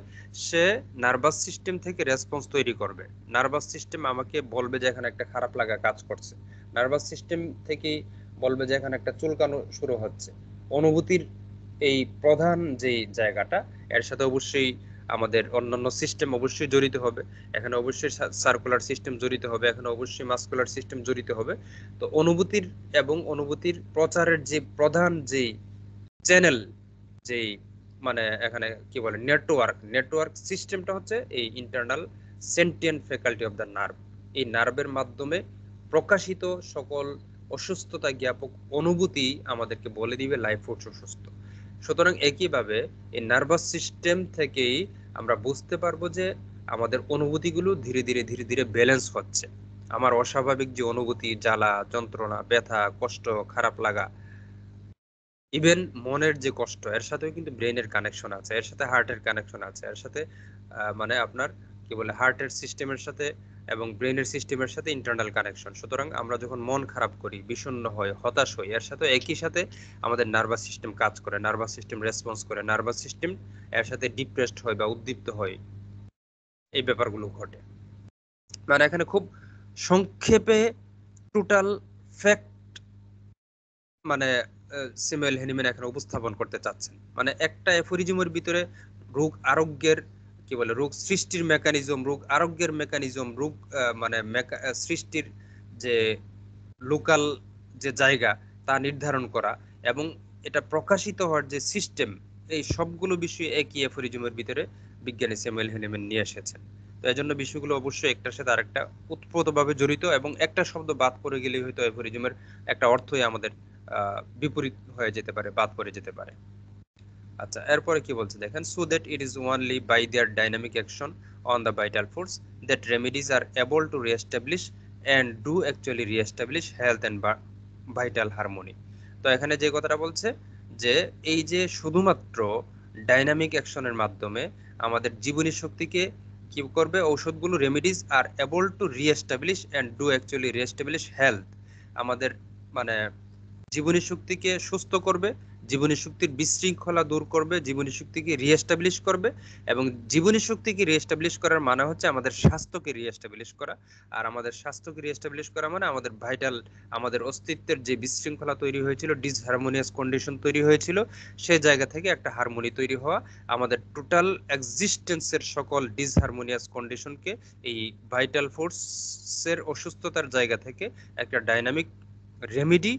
সে নার্ভাস সিস্টেম থেকে রেসপন্স তৈরি করবে। নার্ভাস সিস্টেম আমাকে বলবে যে এখানে একটা খারাপ লাগা কাজ করছে, নার্ভাস সিস্টেম থেকেই বলবে যে এখানে একটা চুলকানো শুরু হচ্ছে। অনুভূতির এই প্রধান যে জায়গাটা, এর সাথে অবশ্যই আমাদের অন্যান্য সিস্টেম অবশ্যই জড়িত হবে। এখানে অবশ্যই সার্কুলার সিস্টেম জড়িত হবে, এখানে অবশ্যই মাসকুলার সিস্টেম জড়িত হবে। তো অনুভূতির এবং অনুভূতির প্রচারের যে প্রধান যে চ্যানেল, যেই মানে এখানে কি বলে নেটওয়ার্ক সিস্টেমটা হচ্ছে এই internal sentient faculty of the nerve. এই নার্ভের মাধ্যমে প্রকাশিত সকল অসুস্থতা জ্ঞাপক অনুভূতি আমাদেরকে বলে দিবে লাইফ ফোর্স অসুস্থ। সুতরাং একইভাবে এই নার্ভাস সিস্টেম থেকেই আমরা বুঝতে পারবো যে আমাদের অনুভূতিগুলো ধীরে ধীরে ধীরে ধীরে ব্যালেন্স হচ্ছে। আমার অস্বাভাবিক যে অনুভূতি, জ্বালা, যন্ত্রণা, ব্যথা, কষ্ট, খারাপ লাগা, ইভেন মনের যে কষ্ট, এর সাথেও কিন্তু ব্রেনের কানেকশন আছে, এর সাথে হার্টের কানেকশন আছে, এর সাথে মানে আপনার কি বলে হার্টের সিস্টেমের সাথে এবং ব্রেনের সিস্টেমের সাথে ইন্টারনাল কানেকশন। সুতরাং আমরা যখন মন খারাপ করি, বিষণ্ণ হই, হতাশ হই, এর সাথে একই সাথে আমাদের নার্ভাস সিস্টেম কাজ করে, নার্ভাস সিস্টেম রেসপন্স করে, নার্ভাস সিস্টেম এর সাথে ডিপ্রেসড হয় বা উদ্দীপ্ত হয়, এই ব্যাপারগুলো ঘটে। মানে এখানে খুব সংক্ষেপে টোটাল ফ্যাক্ট মানে সিমুয়েল হ্যানিম্যান এখানে উপস্থাপন করতে চাচ্ছেন। মানে একটা অ্যাফোরিজমের ভিতরে রোগ আরোগ্যের কি বলে, রোগ সৃষ্টির মেকানিজম, রোগ আরোগ্যের মেকানিজম, রোগ মানে সৃষ্টির যে লোকাল যে জায়গা তা নির্ধারণ করা, এবং এটা প্রকাশিত হওয়ার যে সিস্টেম, এই সবগুলো বিষয় একই অ্যাফোরিজমের ভিতরে বিজ্ঞানী স্যামুয়েল হ্যানিম্যান নিয়ে এসেছেন। তো এই জন্য বিষয়গুলো অবশ্যই একটার সাথে আরেকটা ওতপ্রোতভাবে জড়িত, এবং একটা শব্দ বাদ পড়ে গেলেই হয়তো অ্যাফোরিজমের একটা অর্থই আমাদের বিপরীত হয়ে যেতে পারে, বাদ পড়ে যেতে পারে। আচ্ছা, এরপরে কি বলছে দেখেন, so that it is only by their dynamic action on the vital force that remedies are able to reestablish and do actually reestablish health and vital harmony. তো এখানে যে কথাটা বলছে যে এই যে শুধুমাত্র ডাইনামিক অ্যাকশনের মাধ্যমে আমাদের জীবনী শক্তিকে কি করবে, ঔষধগুলো remedies are able to reestablish and do actually reestablish health, আমাদের মানে জীবনী শক্তিকে সুস্থ করবে, জীবনী শক্তির বিশৃঙ্খলা দূর করবে, জীবনী শক্তিকে রিএস্টাবলিশ করবে। এবং জীবনী শক্তিকে রিএস্টাবলিশ করার মানে হচ্ছে আমাদের স্বাস্থ্যকে রিএস্টাবলিশ করা। আর আমাদের স্বাস্থ্যকে রিএস্টাবলিশ করা মানে আমাদের ভাইটাল, আমাদের অস্তিত্বের যে বিশৃঙ্খলা তৈরি হয়েছিল, ডিসহারমোনিয়াস কন্ডিশন তৈরি হয়েছিল, সেই জায়গা থেকে একটা হারমোনি তৈরি হওয়া, আমাদের টোটাল এক্সিস্টেন্সের সকল ডিসহারমোনিয়াস কন্ডিশনকে এই ভাইটাল ফোর্সের অসুস্থতার জায়গা থেকে একটা ডাইনামিক রেমেডি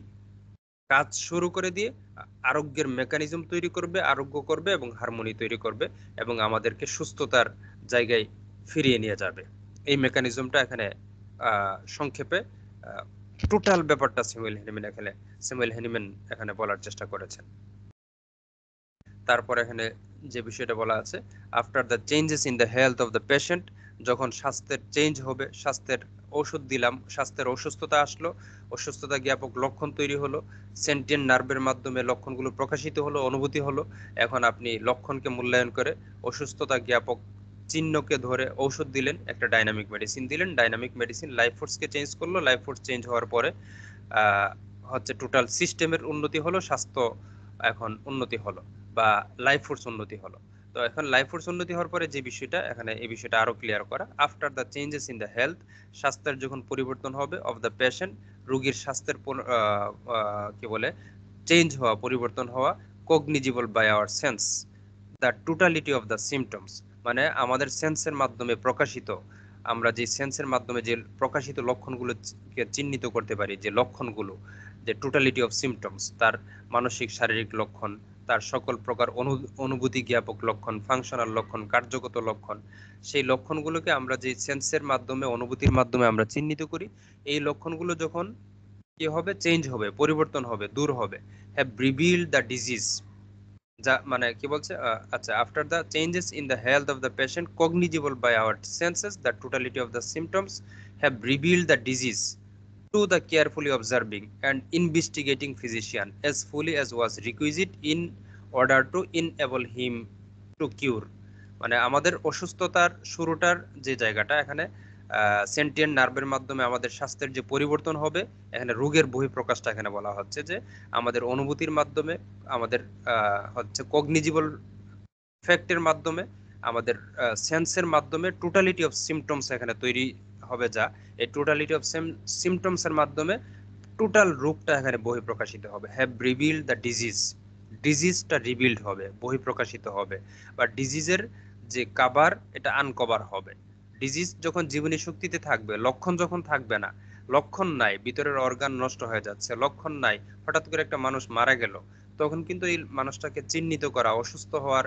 কাজ শুরু করে দিয়ে আরোগ্যের মেকানিজম তৈরি করবে, আরোগ্য করবে এবং হারমোনি তৈরি করবে, এবং আমাদেরকে সুস্থতার জায়গায় ফিরিয়ে নিয়ে যাবে। এই মেকানিজমটা এখানে সংক্ষেপে টোটাল ব্যাপারটা স্যামুয়েল হ্যানিম্যান এখানে বলার চেষ্টা করেছেন। তারপর এখানে যে বিষয়টা বলা আছে, after the changes in the health of the patient, যখন স্বাস্থ্যের চেঞ্জ হবে, স্বাস্থ্যের ওষুধ দিলাম, স্বাস্থ্যের অসুস্থতা আসলো, অসুস্থতা জ্ঞাপক লক্ষণ তৈরি হলো, সেন্টিয়েন্ট নার্ভের মাধ্যমে লক্ষণগুলো প্রকাশিত হলো, অনুভূতি হলো। এখন আপনি লক্ষণকে মূল্যায়ন করে অসুস্থতা জ্ঞাপক চিহ্নকে ধরে ঔষধ দিলেন, একটা ডাইনামিক মেডিসিন দিলেন, ডাইনামিক মেডিসিন লাইফ ফোর্সকে চেঞ্জ করলো, লাইফ ফোর্স চেঞ্জ হওয়ার পরে আহ, হচ্ছে টোটাল সিস্টেমের উন্নতি হলো, স্বাস্থ্য এখন উন্নতি হলো, বা লাইফ ফোর্স উন্নতি হলো। তো এখন লাইফ ফোর্স উন্নতি হওয়ার পরে যে বিষয়টা এখানে, এই বিষয়টা আরো ক্লিয়ার করা, after the changes in the health, স্বাস্থ্যের যখন পরিবর্তন হবে, অফ দ্য পেশেন্ট, রোগীর স্বাস্থ্যের কি বলে চেঞ্জ হওয়া, পরিবর্তন হওয়া, cognizable by our sense the totality of the symptoms, মানে আমাদের সেন্সের মাধ্যমে প্রকাশিত, আমরা যে সেন্সের মাধ্যমে যে প্রকাশিত লক্ষণগুলোকে চিহ্নিত করতে পারি, যে লক্ষণগুলো, যে টোটালিটি অফ সিমটমস, তার মানসিক শারীরিক লক্ষণ, তার সকল প্রকার অনুভূতি জ্ঞাপক লক্ষণ, ফাংশনাল লক্ষণ, কার্যগত লক্ষণ, সেই লক্ষণগুলোকে আমরা যে সেন্সের মাধ্যমে, অনুভূতির মাধ্যমে আমরা চিহ্নিত করি, এই লক্ষণগুলো যখন কি হবে, চেঞ্জ হবে, পরিবর্তন হবে, দূর হবে, হ্যাভ রিভিলড দ্য ডিজিজ, যা মানে কি বলছে, আচ্ছা, after the changes in the health of the patient cognizable by our senses the totality of the symptoms have revealed the disease to the carefully observing and investigating physician as fully as was requisite in order to enable him to cure। মানে আমাদের অসুস্থতার শুরুটার যে জায়গাটা এখানে সেন্টিয়েন্ট নার্ভের মাধ্যমে আমাদের স্বাস্থ্যের যে পরিবর্তন হবে, এখানে রোগের বহিঃপ্রকাশটা এখানে বলা হচ্ছে যে আমাদের অনুভূতির মাধ্যমে, আমাদের হচ্ছে কগনিজিবল ফ্যাক্টের মাধ্যমে, আমাদের সেন্সের মাধ্যমে টোটালিটি অফ সিমটমস এখানে তৈরি হবে, যা এই টোটালিটি অফ সিমটমস এর মাধ্যমে টোটাল রোগটা এখানে বহিঃপ্রকাশিত হবে। হ্যাভ রিভিলড দ্য ডিজিজ, ডিজিজটা রিভিলড হবে, বহিঃপ্রকাশিত হবে, বা ডিজিজের যে কাভার, এটা আনকভার হবে। ডিজিজ যখন জীবনী শক্তিতে থাকবে, লক্ষণ যখন থাকবে না, লক্ষণ নাই, ভিতরের অর্গান নষ্ট হয়ে যাচ্ছে, লক্ষণ নাই, হঠাৎ করে একটা মানুষ মারা গেল, তখন কিন্তু এই মানুষটাকে চিহ্নিত করা, অসুস্থ হওয়ার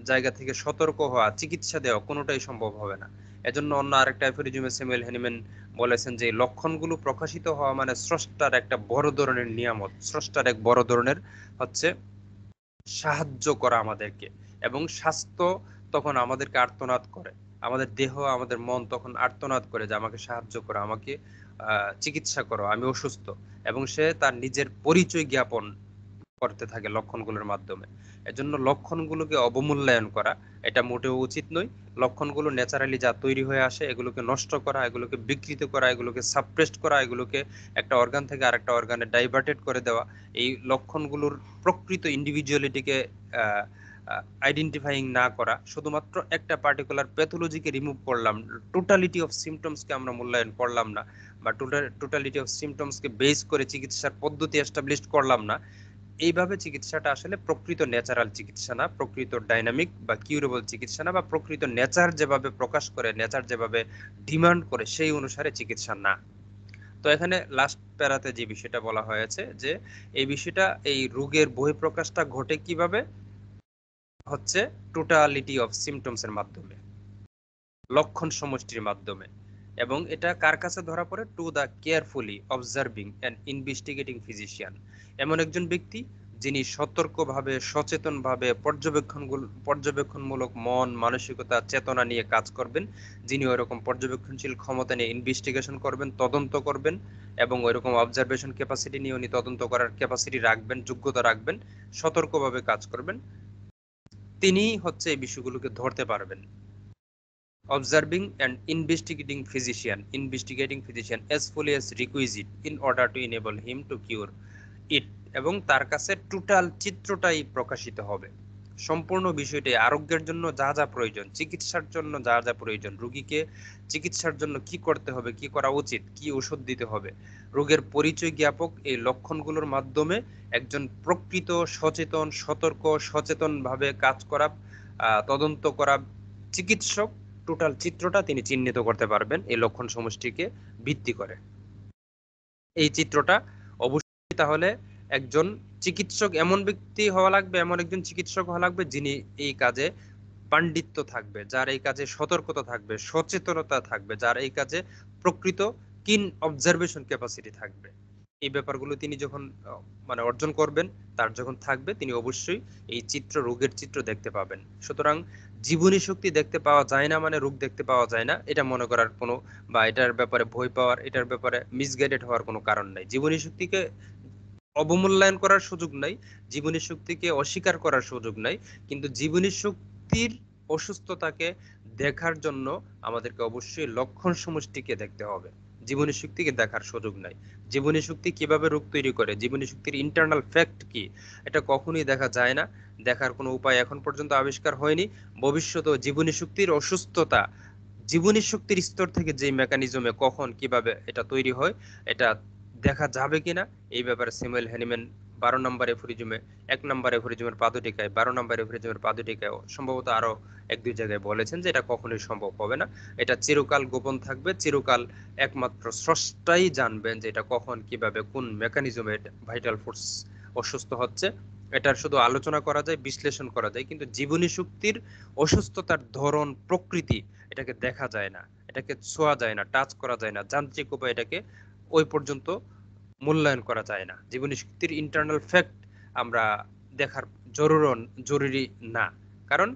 জায়গা থেকে সতর্ক হওয়া, চিকিৎসা দেওয়া কোনোটাই সম্ভব হবে না। এজন্য অন্য আরেকটা অ্যাফোরিজমে স্যামুয়েল হ্যানিম্যান বলেছেন যে লক্ষণগুলো প্রকাশিত হওয়া মানে স্রষ্টার একটা বড় ধরনের নিয়ামত, স্রষ্টার এক বড় ধরনের হচ্ছে সাহায্য করা আমাদেরকে। এবং স্বাস্থ্য তখন আমাদেরকে আর্তনাদ করে, আমাদের দেহ, আমাদের মন তখন আর্তনাদ করে যে আমাকে সাহায্য করো, আমাকে চিকিৎসা করো, আমি অসুস্থ। এবং সে তার নিজের পরিচয় জ্ঞাপন করতে থাকে লক্ষণগুলোর মাধ্যমে। এজন্য লক্ষণগুলোকে অবমূল্যায়ন করা এটা মোটেও উচিত নয়। লক্ষণগুলো ন্যাচারালি যা তৈরি হয়ে আসে, এগুলোকে নষ্ট করা, এগুলোকে বিকৃত করা, এগুলোকে সাপ্রেসড করা, এগুলোকে একটা অর্গান থেকে আরেকটা অর্গানে ডাইভার্টেড করে দেওয়া, এই লক্ষণগুলোর প্রকৃত ইন্ডিভিজুয়ালিটিকে আইডেন্টিফাইং না করা, শুধুমাত্র একটা পার্টিকুলার প্যাথোলজিকে রিমুভ করলাম, টোটালিটি অফ সিমটমসকে আমরা মূল্যায়ন করলাম না, বা টোটালিটি অফ সিমটমসকে বেস করে চিকিৎসার পদ্ধতি এস্টাবলিশ করলাম না, এইভাবে চিকিৎসাটা আসলে প্রকৃত ন্যাচারাল চিকিৎসা না, প্রকৃত ডাইনামিক বা কিউরেবল চিকিৎসা না, বা প্রকৃত নেচার যেভাবে প্রকাশ করে, নেচার যেভাবে ডিমান্ড করে সেই অনুসারে চিকিৎসা না। তো এখানে লাস্ট প্যারাতে যে বিষয়টা বলা হয়েছে যে এই বিষয়টা, এই রোগের বহিঃপ্রকাশটা ঘটে কিভাবে, হচ্ছে টোটালিটি অফ সিমটমস এর মাধ্যমে। লক্ষণ সমষ্টির মাধ্যমে। এবং এটা কার কাছে ধরা পড়ে? To the carefully observing and investigating physician, এমন একজন ব্যক্তি যিনি সতর্কভাবে সচেতনভাবে পর্যবেক্ষণমূলক মন মানসিকতা চেতনা নিয়ে কাজ করবেন, যিনি ওইরকম পর্যবেক্ষণশীল ক্ষমতা নিয়ে ইনভেস্টিগেশন করবেন, তদন্ত করবেন, এবং ওইরকম অবজারভেশন ক্যাপাসিটি নিয়ে উনি তদন্ত করার ক্যাপাসিটি রাখবেন, যোগ্যতা রাখবেন, সতর্কভাবে কাজ করবেন, তিনি হচ্ছে এই বিষয়গুলোকে ধরতে পারবেন। Observing and investigating physician as fully as requisite in order to enable him to cure it, এবং তার কাছে টোটাল চিত্রটাই প্রকাশিত হবে, সম্পূর্ণ বিষয়টি আরোগ্যের জন্য যা যা প্রয়োজন, চিকিৎসার জন্য যা যা প্রয়োজন, রোগীকে চিকিৎসার জন্য কি করতে হবে, কি করা উচিত, কি ওষুধ দিতে হবে, রোগের পরিচয় জ্ঞাপক এই লক্ষণগুলোর মাধ্যমে একজন প্রকৃত সচেতন সতর্ক সচেতনভাবে কাজ করা তদন্ত করা চিকিৎসক টোটাল চিত্রটা তিনি চিহ্নিত করতে পারবেন এই লক্ষণ সমষ্টিকে ভিত্তি করে। এই চিত্রটা অবশ্যই তাহলে একজন চিকিৎসক এমন ব্যক্তি হওয়া লাগবে, এমন একজন চিকিৎসক হওয়া লাগবে যিনি এই কাজে পাণ্ডিত্য থাকবে, যার এই কাজে সতর্কতা থাকবে, সচেতনতা থাকবে, যার এই কাজে প্রকৃত কিন অবজারভেশন ক্যাপাসিটি থাকবে। এই ব্যাপারগুলো তিনি যখন মানে অর্জন করবেন, তার যখন থাকবে, তিনি অবশ্যই এই চিত্র, রোগের চিত্র দেখতে পাবেন। সুতরাং জীবনী শক্তি দেখতে পাওয়া যায় না মানে রোগ দেখতে পাওয়া যায় না, এটা মনে করার কোনো, বা এটার ব্যাপারে ভয় পাওয়ার, এটার ব্যাপারে মিসগাইডেড হওয়ার কোনো কারণ নাই। জীবনী শক্তিকে অবমূল্যায়ন করার সুযোগ নাই, জীবনী শক্তিকে অস্বীকার করার সুযোগ নাই, কিন্তু জীবনী শক্তির অসুস্থতাকে দেখার জন্য আমাদেরকে অবশ্যই লক্ষণ সমষ্টিকে দেখতে হবে, জীবনী শক্তিকে দেখার সুযোগ নাই। জীবনী শক্তি কিভাবে রোগ তৈরি করে, জীবনী শক্তির ইন্টারনাল ফ্যাক্ট কি, এটা কখনোই দেখা যায় না, দেখার কোনো উপায় এখন পর্যন্ত আবিষ্কার হয়নি। ভবিষ্যতেও জীবনী শক্তির অসুস্থতা জীবনী শক্তির স্তর থেকে যে মেকানিজমে কখন কিভাবে এটা তৈরি হয়, এটা দেখা যাবে কিনা, এই ব্যাপারে স্যামুয়েল হ্যানিম্যান 12 নম্বর এফোরিজমে 1 নম্বর এফোরিজমের পাদটিকায়, 12 নম্বর এফোরিজমের পাদটিকায়, সম্ভবত আরো 1-2 জায়গায় বলেছেন যে এটা কখনোই সম্ভব হবে না, এটা চিরকাল গোপন থাকবে, চিরকাল একমাত্র স্রষ্টাই জানবেন যে এটা কখন কিভাবে কোন মেকানিজমে ভাইটাল ফোর্স অসুস্থ হচ্ছে। এটার শুধু আলোচনা করা যায়, বিশ্লেষণ করা যায়, কিন্তু জীবনী শক্তির অসুস্থতার ধরন প্রকৃতি এটাকে দেখা যায় না, এটাকে ছোঁয়া যায় না, টাচ করা যায় না, যান্ত্রিক উপায়ে এটাকে ওই পর্যন্ত মূল্যায়ন করা যায় না। জীবনী শক্তির ইন্টারনাল ফ্যাক্ট আমরা দেখার জরুরি না, কারণ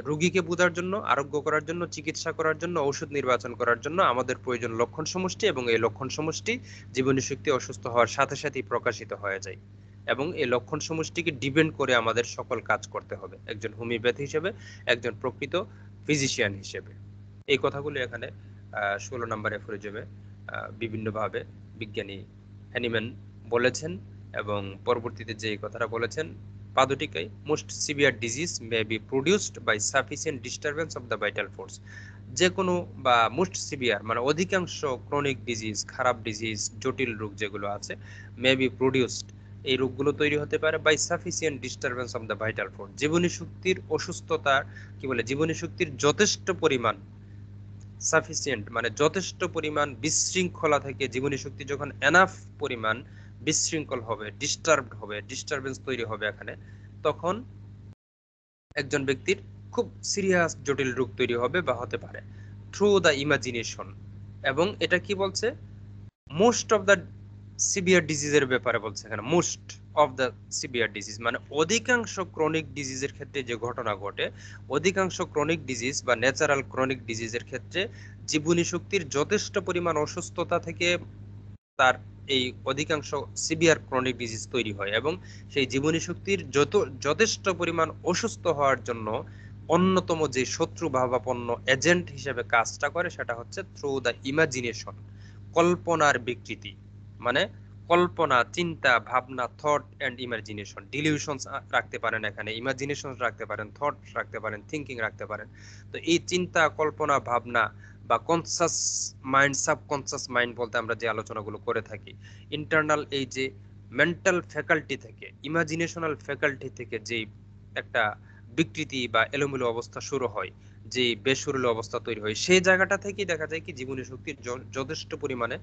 রোগীকে বোঝার জন্য, আরোগ্য করার জন্য, চিকিৎসা করার জন্য, ঔষধ নির্বাচন করার জন্য আমাদের প্রয়োজন লক্ষণ সমষ্টি, এবং এই লক্ষণ সমষ্টি জীবনী শক্তি অসুস্থ হওয়ার সাথে সাথেই প্রকাশিত হয়ে যায়, এবং এই লক্ষণ সমষ্টিকে ডিপেন্ড করে আমাদের সকল কাজ করতে হবে একজন হোমিওপ্যাথ হিসেবে, একজন প্রকৃত ফিজিশিয়ান হিসেবে। এই কথাগুলো এখানে 16 নম্বর এফোরিজমে বিভিন্নভাবে বিজ্ঞানী হ্যানিম্যান বলেছেন, এবং পরবর্তীতে যে কথাটা বলেছেন পাদটিকায়, most severe disease may be produced by sufficient disturbance of the vital force, যে কোনো বা মোস্ট সিভিয়ার মানে অধিকাংশ ক্রনিক ডিজিজ, খারাপ ডিজিজ, জটিল রোগ যেগুলো আছে, মে বি প্রডিউসড এই রোগগুলো তৈরি হতে পারে by sufficient disturbance of the vital force, জীবনী শক্তির অসুস্থতা, কি বলে, জীবনী শক্তির যথেষ্ট পরিমাণ, সাফিসিয়েন্ট মানে যথেষ্ট পরিমাণ বিশৃঙ্খলা থেকে, জীবনী শক্তি যখন এনাফ পরিমাণ বিশৃঙ্খল হবে, ডিস্টার্বড হবে, ডিস্টারবেন্স তৈরি হবে এখানে, তখন একজন ব্যক্তির খুব সিরিয়াস জটিল রোগ তৈরি হবে বা হতে পারে থ্রু দ্য ইমাজিনেশন। এবং এটা কি বলছে, মোস্ট অফ দ্য সিভিয়ার ডিজিজের ব্যাপারে বলছে এখানে, most of the severe disease মানে অধিকাংশ ক্রনিক ডিজিজের ক্ষেত্রে যে ঘটনা ঘটে, অধিকাংশ ক্রনিক ডিজিজ বা ন্যাচারাল ক্রনিক ডিজিজের ক্ষেত্রে জীবনী শক্তির যথেষ্ট পরিমাণ অসুস্থতা থেকে তার এই অধিকাংশ সিভিয়ার ক্রনিক ডিজিজ তৈরি হয়, এবং সেই জীবনী শক্তির যথেষ্ট পরিমাণ অসুস্থ হওয়ার জন্য অন্যতম যে শত্রু ভাবাপন্ন এজেন্ট হিসেবে কাজটা করে সেটা হচ্ছে থ্রু দ্য ইমাজিনেশন, কল্পনার বিকৃতি, মানে কল্পনা, চিন্তা, ভাবনা, থট এন্ড ইমাজিনেশন, ডিলিউশনস রাখতে পারেন এখানে, ইমাজিনেশন রাখতে পারেন, থট রাখতে পারেন, থিঙ্কিং রাখতে পারেন। তো এই চিন্তা, কল্পনা, ভাবনা বা কনসাস মাইন্ড, সাবকনসাস মাইন্ড বলতে আমরা যে আলোচনাগুলো করে থাকি, ইন্টারনাল এই যে মেন্টাল ফ্যাকাল্টি থেকে, ইমাজিনেশনাল ফ্যাকাল্টি থেকে যে একটা বিকৃতি বা এলোমেলো অবস্থা শুরু হয়, যে বেসুরল অবস্থা তৈরি হয়, সেই জায়গাটা থেকেই দেখা যায় কি জীবনী শক্তির যথেষ্ট পরিমাণে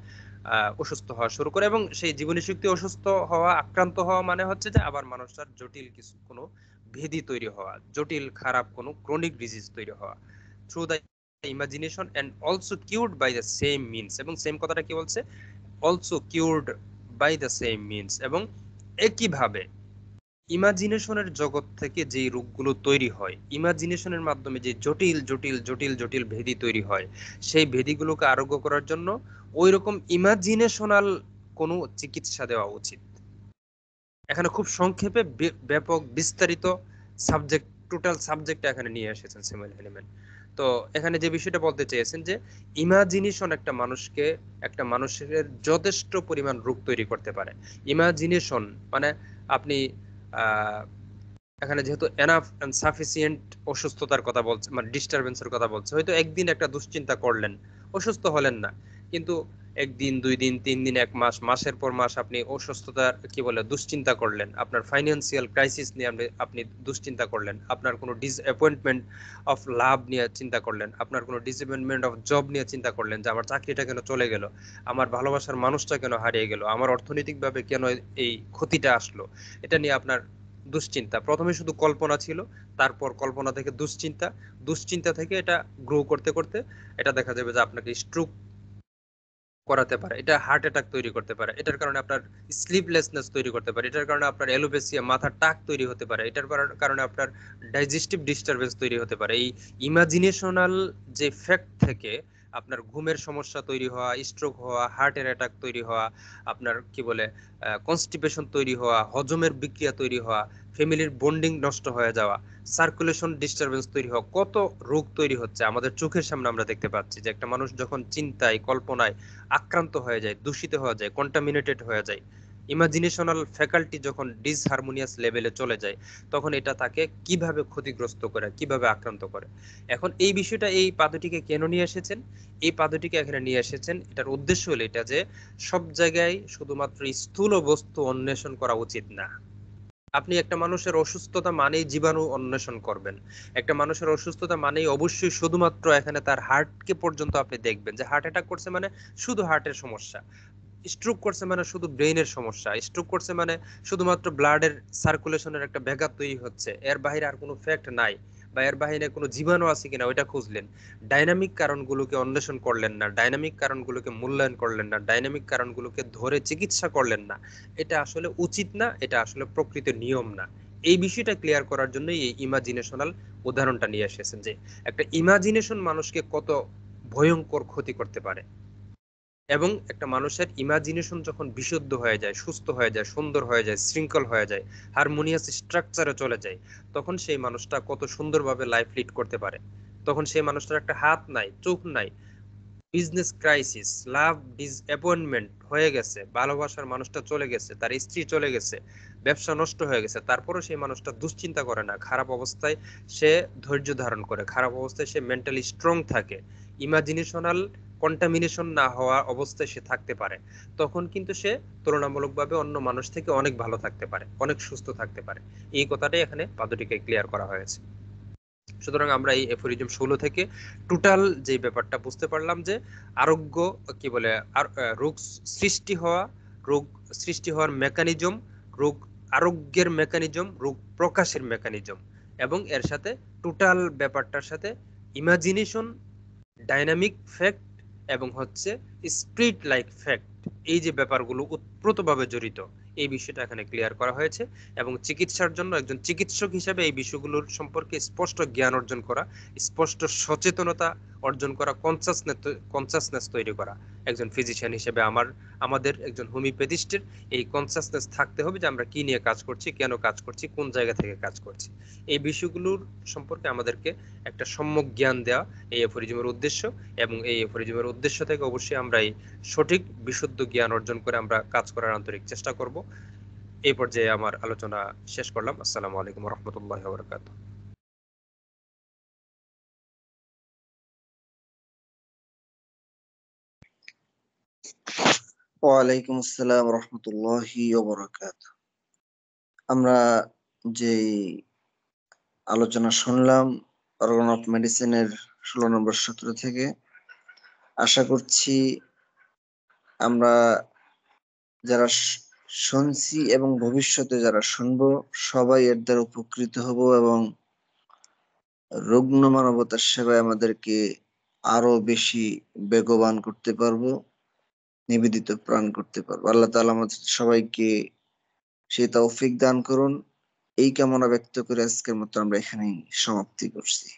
অসুস্থ হওয়া শুরু করে, এবং সেই জীবনী শক্তি অসুস্থ হওয়া, আক্রান্ত হওয়া মানে হচ্ছে যে আবার মানুষটার জটিল কিছু কোনো ভেদি তৈরি হওয়া, জটিল খারাপ কোনো ক্রনিক ডিজিজ তৈরি হওয়া through the imagination and also cured by the same means, এবং সেম কথাটা কি বলছে, also cured by the same means, এবং একইভাবে ইমাজিনেশনের জগৎ থেকে যে রোগগুলো তৈরি হয়, ইমাজিনেশনের মাধ্যমে যে জটিল জটিল জটিল জটিল ভেদি তৈরি হয়, সেই ভেদিগুলোকে আরোগ্য করার জন্য ওই রকম ইমাজিনেশনাল কোনো চিকিৎসা দেওয়া উচিত। এখানে খুব সংক্ষেপে ব্যাপক বিস্তারিত সাবজেক্ট, টোটাল সাবজেক্ট এখানে নিয়ে এসেছেন সিমুয়েল হ্যানিম্যান। তো এখানে যে বিষয়টা বলতে চেয়েছেন যে ইমাজিনেশন একটা মানুষের যথেষ্ট পরিমাণ রোগ তৈরি করতে পারে। ইমাজিনেশন মানে আপনি আহ এখানে যেহেতু এনাফ এন্ড সাফিসিয়েন্ট অসুস্থতার কথা বলছে, মানে ডিস্টারবেন্সের কথা বলছে, হয়তো একদিন একটা দুশ্চিন্তা করলেন, অসুস্থ হলেন না, কিন্তু একদিন, 2 দিন, 3 দিন, 1 মাস, মাসের পর মাস আপনি অসুস্থতার কি বলে দুশ্চিন্তা করলেন, আপনার ফাইন্যান্সিয়াল ক্রাইসিস নিয়ে আপনি দুশ্চিন্তা করলেন, আপনার কোনো ডিসঅ্যাপয়েন্টমেন্ট অফ লাভ নিয়ে চিন্তা করলেন, আপনার কোনো ডিসঅ্যাপয়েন্টমেন্ট অফ জব নিয়ে চিন্তা করলেন যে আমার চাকরিটা কেন চলে গেল, আমার ভালোবাসার মানুষটা কেন হারিয়ে গেল, আমার অর্থনৈতিকভাবে কেন এই ক্ষতিটা আসলো, এটা নিয়ে আপনার দুশ্চিন্তা। প্রথমে শুধু কল্পনা ছিল, তারপর কল্পনা থেকে দুশ্চিন্তা, দুশ্চিন্তা থেকে এটা গ্রো করতে করতে এটা দেখা যাবে যে আপনাকে স্ট্রোক করাতে পারে, এটা হার্ট অ্যাটাক তৈরি করতে পারে, এটার কারণে আপনার স্লিপলেসনেস তৈরি করতে পারে, এটার কারণে আপনার অ্যালোপেসিয়া, মাথার টাক তৈরি হতে পারে, এটার কারণে আপনার ডাইজেস্টিভ ডিস্টারবেন্স তৈরি হতে পারে। এই ইমাজিনেশনাল যে ফ্যাক্ট থেকে আপনার ঘুমের সমস্যা তৈরি হওয়া, স্ট্রোক হওয়া, হার্টের অ্যাটাক তৈরি হওয়া, আপনার কি বলে কনস্টিপেশন তৈরি হওয়া, হজমের বিক্রিয়া তৈরি হওয়া, ফ্যামিলির বন্ডিং নষ্ট হয়ে যাওয়া, সার্কুলেশন ডিস্টারবেন্স তৈরি হওয়া, কত রোগ তৈরি হচ্ছে আমাদের চোখের সামনে। আমরা দেখতে পাচ্ছি যে একটা মানুষ যখন চিন্তায়, কল্পনায় আক্রান্ত হয়ে যায়, দূষিত হয়ে যায়, কন্টামিনেটেড হয়ে যায়, ইমাজিনেশনাল ফ্যাকাল্টি যখন ডিসহারমোনিয়াস লেভেলে চলে যায়, তখন এটা তাকে কিভাবে ক্ষতিগ্রস্ত করে, কিভাবে আক্রান্ত করে। এখন এই বিষয়টা, এই পাদটিকে কেন নিয়ে এসেছেন, এই পাদটিকে এখানে নিয়ে এসেছেন, এটার উদ্দেশ্য হলো এটা যে সব জায়গায় শুধুমাত্র স্থূল বস্তু অন্বেষণ করা উচিত না। আপনি একটা মানুষের অসুস্থতা মানেই জীবাণু অন্বেষণ করবেন, একটা মানুষের অসুস্থতা মানেই অবশ্যই শুধুমাত্র এখানে তার হার্টকে পর্যন্ত আপনি দেখবেন যে হার্ট অ্যাটাক করছে মানে শুধু হার্টের সমস্যা, স্ট্রোক করছে মানে শুধু ব্রেইনের সমস্যা, স্ট্রোক করছে মানে শুধুমাত্র ব্লাডের সার্কুলেশনের একটা ব্যাঘাত তৈরি হচ্ছে, এর বাইরে আর কোনো ফ্যাক্ট নাই, বা এর বাইরে কোনো জীবাণু আছে কিনা ওইটা খুঁজলেন, ডাইনামিক কারণগুলোকে অন্বেষণ করলেন না, ডাইনামিক কারণগুলোকে মূল্যায়ন করলেন না, ডাইনামিক কারণগুলোকে ধরে চিকিৎসা করলেন না, এটা আসলে উচিত না, এটা আসলে প্রকৃত নিয়ম না। এই বিষয়টা ক্লিয়ার করার জন্য এই ইমাজিনেশনাল উদাহরণটা নিয়ে এসেছেন যে একটা ইমাজিনেশন মানুষকে কত ভয়ঙ্কর ক্ষতি করতে পারে, এবং একটা মানুষের ইমাজিনেশন যখন বিশুদ্ধ হয়ে যায়, সুস্থ হয়ে যায়, সুন্দর হয়ে যায়, শৃঙ্খল হয়ে যায়, হারমোনিয়াস স্ট্রাকচারে চলে যায়, তখন সেই মানুষটা কত সুন্দরভাবে লাইফ লিড করতে পারে। তখন সেই মানুষটার একটা হাত নাই, চোখ নাই, বিজনেস ক্রাইসিস, লাভ ডিসঅ্যাপয়েন্টমেন্ট হয়ে গেছে, ভালোবাসার মানুষটা চলে গেছে, তার স্ত্রী চলে গেছে, ব্যবসা নষ্ট হয়ে গেছে, তারপরও সেই মানুষটা দুশ্চিন্তা করে না, খারাপ অবস্থায় সে ধৈর্য ধারণ করে, খারাপ অবস্থায় সে মেন্টালি স্ট্রং থাকে, ইমাজিনেশনাল কন্টামিনেশন না হওয়া অবস্থায় সে থাকতে পারে, তখন কিন্তু সে তুলনামূলকভাবে অন্য মানুষ থেকে অনেক ভালো থাকতে পারে, অনেক সুস্থ থাকতে পারে। এই কথাটাই এখানে পাদটিকে ক্লিয়ার করা হয়েছে। সুতরাং আমরা এই এফোরিজম 16 থেকে টোটাল যে ব্যাপারটা বুঝতে পারলাম যে আরোগ্য কি বলে, রোগ সৃষ্টি হওয়া, রোগ সৃষ্টি হওয়ার মেকানিজম, রোগ আরোগ্যের মেকানিজম, রোগ প্রকাশের মেকানিজম, এবং এর সাথে টোটাল ব্যাপারটার সাথে ইমাজিনেশন, ডাইনামিক ফ্যাক্ট, এবং হচ্ছে স্প্রিট লাইক ফ্যাক্ট, এই যে ব্যাপারগুলো ওতপ্রোতভাবে জড়িত, এই বিষয়টা এখানে ক্লিয়ার করা হয়েছে। এবং চিকিৎসার জন্য একজন চিকিৎসক হিসেবে এই বিষয়গুলোর সম্পর্কে স্পষ্ট জ্ঞান অর্জন করা, স্পষ্ট সচেতনতা অর্জন করা, কনসাসনেস তৈরি করা, একজন ফিজিশিয়ান হিসেবে আমাদের একজন হোমিওপ্যাথিস্টের এই কনসাসনেস থাকতে হবে যে আমরা কি নিয়ে কাজ করছি, কেন কাজ করছি, কোন জায়গা থেকে কাজ করছি, এই বিষয়গুলোর সম্পর্কে আমাদেরকে একটা সম্যক জ্ঞান দেওয়া এই এফোরিজমের উদ্দেশ্য। এবং এই এফোরিজমের উদ্দেশ্য থেকে অবশ্যই আমরা এই সঠিক বিশুদ্ধ জ্ঞান অর্জন করে আমরা কাজ করার আন্তরিক চেষ্টা করব। এই পর্যায়ে আমার আলোচনা শেষ করলাম। আসসালামু আলাইকুম রহমতুল্লাহ বরকাত। ওয়ালাইকুম আসসালাম রহমতুল্লাহি ওয়া বারাকাতুহু। আমরা যে আলোচনা শুনলাম অর্গান অফ মেডিসিনের 16 নম্বর সূত্র থেকে, আশা করছি আমরা যারা শুনছি এবং ভবিষ্যতে যারা শুনবো সবাই এর দ্বারা উপকৃত হব এবং রুগ্ন মানবতার সেবায় আমাদেরকে আরো বেশি বেগবান করতে পারবো, নিবেদিত প্রাণ করতে পারবো। আল্লাহ তাআলা আমাদের সবাইকে সেই তৌফিক দান করুন। এই কামনা ব্যক্ত করে আজকের মতো আমরা এখানেই সমাপ্তি করছি।